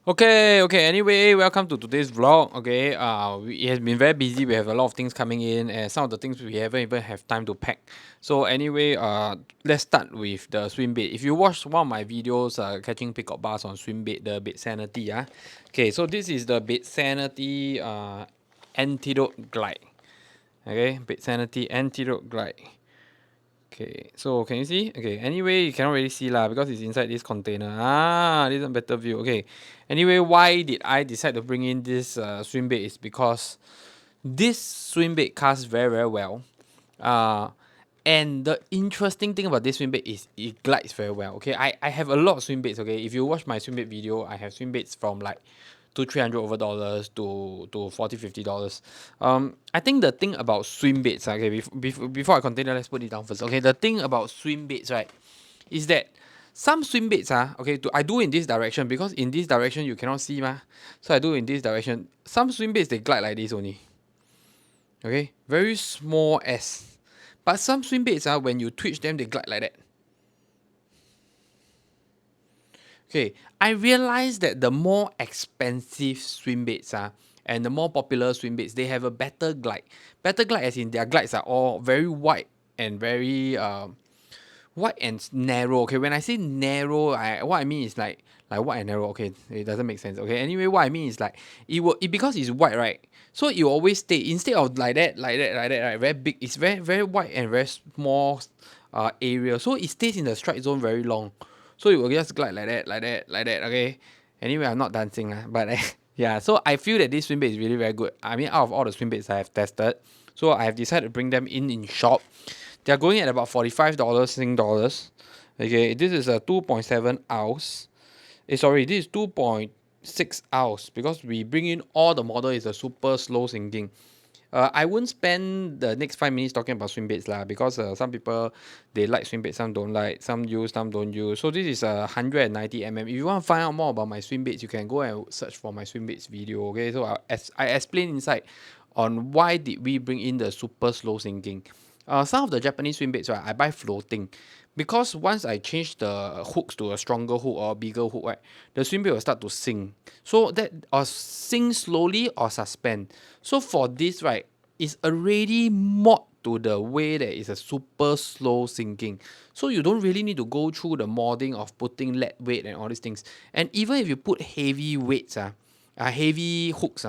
Okay. Anyway, welcome to today's vlog. Okay, it has been very busy. We have a lot of things coming in, and some of the things we haven't even have time to pack. So anyway, let's start with the swim bait. If you watch one of my videos, catching pickup bars on swim bait, the Baitsanity, okay. So this is the Baitsanity antidote glide. Okay, Baitsanity antidote glide. Okay, so can you see? Okay, anyway, you cannot really see lah because it's inside this container. This is a better view. Okay, anyway, why did I decide to bring in this swim bait is because this swim bait casts very, very well. Uh, and the interesting thing about this swim bait is it glides very well. Okay, I have a lot of swim baits. Okay, if you watch my swim bait video, I have swim baits from like $200-300 over dollars to $40-50. I think the thing about swim baits, okay, before I continue, let's put it down first. Okay, the thing about swim baits, right, is that some swim baits okay, I do in this direction because in this direction you cannot see so I do in this direction. Some swim baits they glide like this only. Okay, very small s, but some swim baits when you twitch them they glide like that. Okay, I realized that the more expensive swim baits and the more popular swim baits, they have a better glide. Better glide as in their glides are all very wide and very wide and narrow. Okay, when I say narrow, what I mean is like wide and narrow. Okay, it doesn't make sense. Okay, anyway, what I mean is like because it's wide, right? So it will always stay instead of like that, right? Very big. It's very, very wide and very small area. So it stays in the strike zone very long. So it will just glide like that, Okay. Anyway, I'm not dancing but yeah. So I feel that this swim bait is really very good. I mean, out of all the swim baits I have tested, so I have decided to bring them in shop. They are going at about $45 Sing dollars. Okay, this is a 2.7 ounce. Sorry, this is 2.6 ounce because we bring in all the model is a super slow sinking. I won't spend the next 5 minutes talking about swim baits lah because some people they like swim baits, some don't like, some use, some don't use. So this is a 190 mm. If you want to find out more about my swim baits, you can go and search for my swim baits video. Okay, so I explain inside on why did we bring in the super slow sinking. Some of the Japanese swim baits, right, I buy floating because once I change the hooks to a stronger hook or a bigger hook, right, the swim bait will start to sink. So that or sink slowly or suspend. So for this, right, it's already mod to the way that it's a super slow sinking. So you don't really need to go through the modding of putting lead weight and all these things. And even if you put heavy weights, heavy hooks,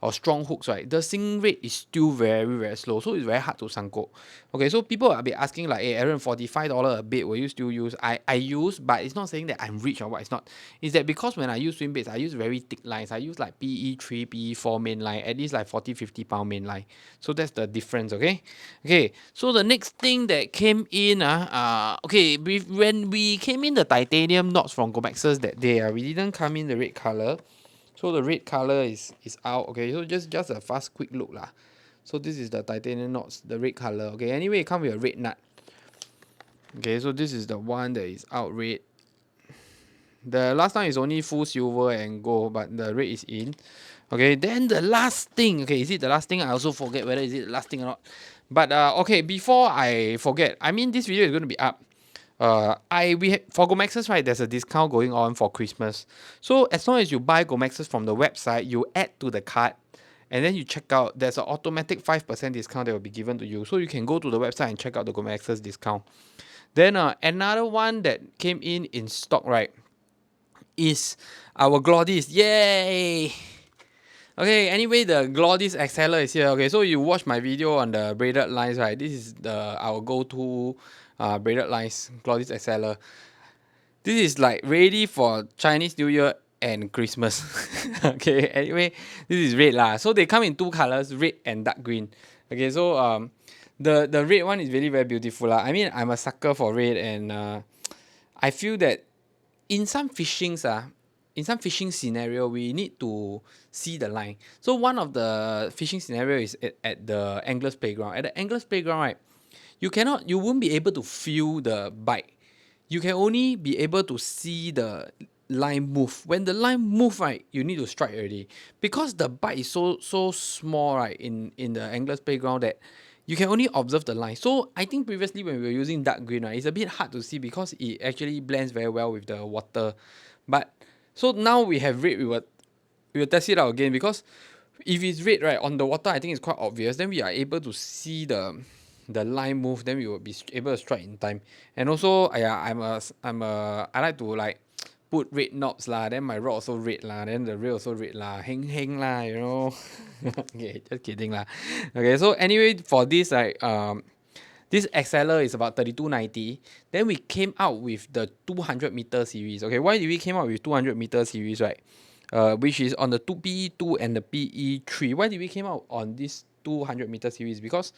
or strong hooks, right, the sink rate is still very, very slow. So it's very hard to sangkut. Okay, so people will be asking like, hey, Aaron, $45 a bait, will you still use? I use, but it's not saying that I'm rich or what. It's not. It's that because when I use swim baits, I use very thick lines. I use like PE3, PE4 main line, at least like 40-50 pound main line. So that's the difference, okay? Okay, so the next thing that came in, okay, when we came in the titanium knots from Gomexus that day, we didn't come in the red color. So the red color is out. Okay, so just a fast quick look lah. So this is the titanium knots, the red color. Okay, anyway, it comes with a red nut. Okay, so this is the one that is out red. The last time is only full silver and gold, but the red is in. Okay, then the last thing. Okay, is it the last thing? I also forget whether is it the last thing or not. But okay, before I forget, I mean this video is going to be up. For Gomexus, right, there's a discount going on for Christmas. So as long as you buy Gomexus from the website, you add to the cart, and then you check out, there's an automatic 5% discount that will be given to you. So you can go to the website and check out the Gomexus discount. Then another one that came in stock, right, is our GAUDIS. Yay! Okay, anyway, the GAUDIS Excelsior is here. Okay, so you watch my video on the braided lines, right? This is our go-to braided lines, GAUDIS Excelsior. This is like ready for Chinese New Year and Christmas. Okay, anyway, this is red lah. So they come in two colors, red and dark green. Okay, so the red one is really very beautiful lah. I mean, I'm a sucker for red, and I feel that in some in some fishing scenario, we need to see the line. So one of the fishing scenario is at the angler's playground. At the angler's playground, right, you won't be able to feel the bite. You can only be able to see the line move. When the line move, right, you need to strike already. Because the bite is so small, right, in the angler's playground that you can only observe the line. So I think previously when we were using dark green, right, it's a bit hard to see because it actually blends very well with the water. But So now we have red, we will test it out again, because if it's red, right, on the water, I think it's quite obvious. Then we are able to see the line move. Then we will be able to strike in time. And also, yeah, I like to like put red knobs lah. Then my rod also red lah. Then the reel also red lah. Heng heng lah, you know. Okay, just kidding lah. Okay, so anyway, for this this Excelsior is about 3290. Then we came out with the 200-meter series. Okay, why did we came out with 200-meter series, right? Which is on the PE2 and the PE3. Why did we came out on this 200-meter series? Because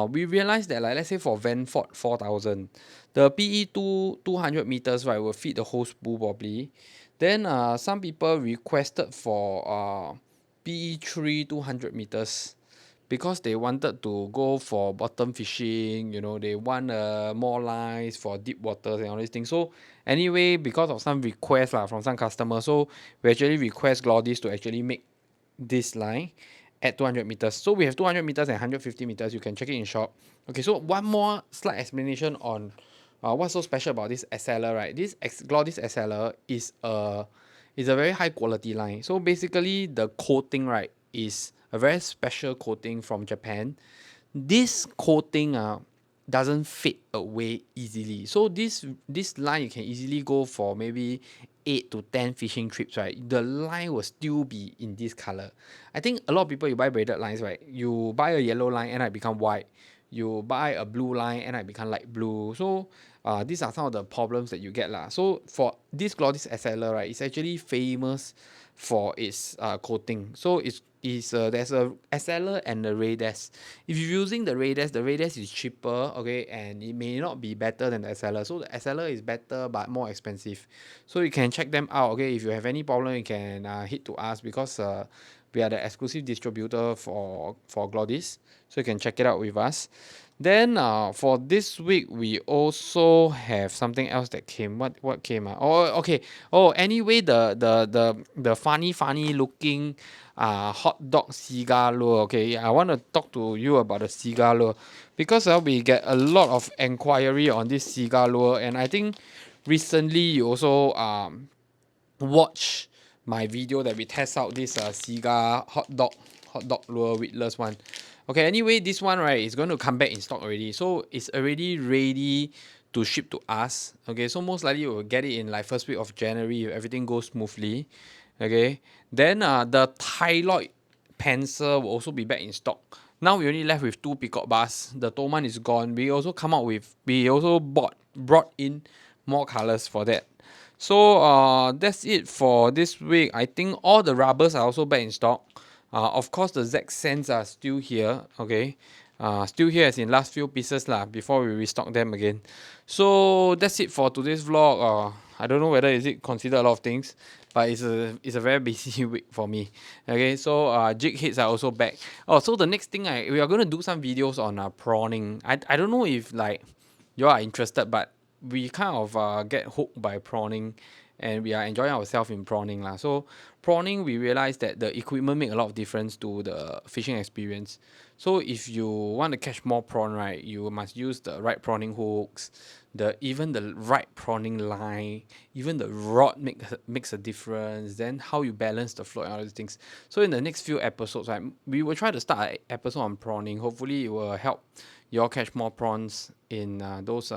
we realized that, like, let's say for Vanford 4000, the PE2 200 meters, right, will fit the whole spool properly. Then some people requested for PE3 200 meters, because they wanted to go for bottom fishing, you know, they want more lines for deep waters and all these things. So anyway, because of some requests from some customers, so we actually request GAUDIS to actually make this line at 200 meters. So we have 200 meters and 150 meters. You can check it in shop. Okay, so one more slight explanation on what's so special about this Excelsior, right? This GAUDIS Excelsior is a very high quality line. So basically, the coating, right, is a very special coating from Japan. This coating doesn't fade away easily. So this line, you can easily go for maybe 8 to 10 fishing trips, right? The line will still be in this color. I think a lot of people, you buy braided lines, right? You buy a yellow line and it become white. You buy a blue line and it become light blue. So these are some of the problems that you get lah. So for this GAUDIS Excelsior, right, it's actually famous for its coating. So there's a Excelsior and the Redtackle. If you're using the Redtackle is cheaper, okay, and it may not be better than the Excelsior. So the Excelsior is better but more expensive. So you can check them out, okay. If you have any problem, you can hit to us, because we are the exclusive distributor for GAUDIS. So you can check it out with us. Then for this week, we also have something else that came. What came? Oh, okay. Oh, anyway, the funny looking hot dog cigar lure. Okay, I want to talk to you about the cigar lure, because we get a lot of inquiry on this cigar lure, and I think recently you also watch my video that we test out this cigar hot dog lure weedless one. Okay, anyway, this one, right, is going to come back in stock already, so it's already ready to ship to us. Okay, so most likely we'll get it in like first week of January if everything goes smoothly. Okay, then the thyroid pencil will also be back in stock. Now we only left with 2 peacock bars. The Toman is gone. We also brought in more colors for that. So that's it for this week. I think all the rubbers are also back in stock. Of course, the Z Sense are still here. Okay, still here as in last few pieces lah, before we restock them again. So that's it for today's vlog. I don't know whether is it considered a lot of things, but it's a very busy week for me. Okay, so jig heads are also back. Oh, so the next thing we are gonna do some videos on prawning. I don't know if like you are interested, but we kind of get hooked by prawning, and we are enjoying ourselves in prawning lah. So prawning, we realize that the equipment make a lot of difference to the fishing experience. So if you want to catch more prawn, right, you must use the right prawning hooks, even the right prawning line, even the rod makes a difference. Then how you balance the float and all these things. So in the next few episodes, right, we will try to start an episode on prawning. Hopefully it will help you all catch more prawns in those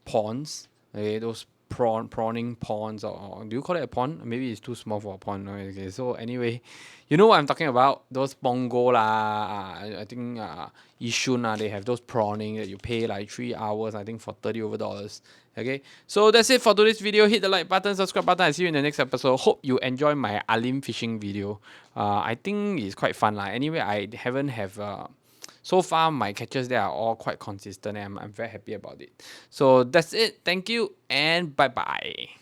ponds, okay, those prawning ponds, or do you call it a pond? Maybe it's too small for a pond. Okay, so anyway, you know what I'm talking about, those pongo lah. I think Yishun they have those prawning that you pay like 3 hours, I think, for $30 over. Okay, so that's it for today's video. Hit the like button, subscribe button. I see you in the next episode. Hope you enjoy my Alim fishing video. I think it's quite fun lah. Anyway, I haven't have so far my catches there are all quite consistent, and I'm very happy about it. So that's it. Thank you and bye bye.